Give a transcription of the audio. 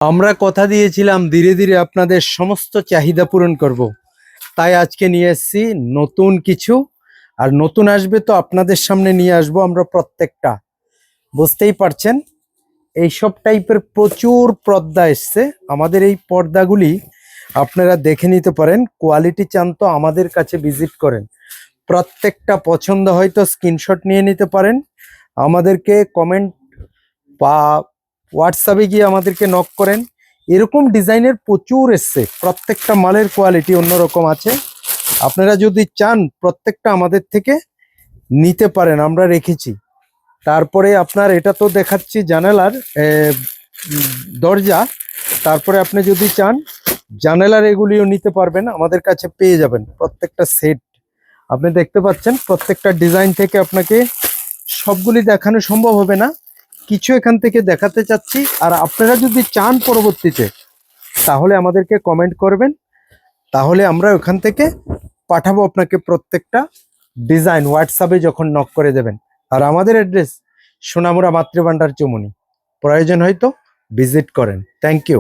আমরা কথা দিয়েছিলাম ধীরে ধীরে আপনাদের সমস্ত চাহিদা পূরণ করব। তাই আজকে নিয়ে এসেছি নতুন কিছু। আর নতুন আসবে তো আপনাদের সামনে নিয়ে আসবো আমরা প্রত্যেকটা। বুঝতেই পারছেন এইসব টাইপের প্রচুর পর্দা এসছে। আমাদের এই পর্দাগুলি আপনারা দেখে নিতে পারেন। কোয়ালিটি চান তো আমাদের কাছে ভিজিট করেন। প্রত্যেকটা পছন্দ হয়তো স্ক্রিনশট নিয়ে নিতে পারেন, আমাদেরকে কমেন্ট বা হোয়াটসঅ্যাপে গিয়ে আমাদেরকে নক করেন। এরকম ডিজাইনের প্রচুর এসছে, প্রত্যেকটা মালের কোয়ালিটি অন্যরকম আছে। আপনারা যদি চান প্রত্যেকটা আমাদের থেকে নিতে পারেন, আমরা রেখেছি। তারপরে আপনার এটা তো দেখাচ্ছি জানালার দরজা। তারপরে আপনি যদি চান জানালার এগুলিও নিতে পারবেন, আমাদের কাছে পেয়ে যাবেন প্রত্যেকটা সেট। আপনি দেখতে পাচ্ছেন প্রত্যেকটা ডিজাইন থেকে আপনাকে সবগুলি দেখানো সম্ভব হবে না, কিছু এখান থেকে দেখাতে চাচ্ছি। আর আপনারা যদি চান পরবর্তীতে তাহলে আমাদেরকে কমেন্ট করবেন, তাহলে আমরা ওখান থেকে পাঠাবো আপনাকে প্রত্যেকটা ডিজাইন হোয়াটসঅ্যাপে যখন নক করে দেবেন। আর আমাদের অ্যাড্রেস সোনামুড়া মাতৃভান্ডার চুমুনি। প্রয়োজন হয়তো ভিজিট করেন। Thank you.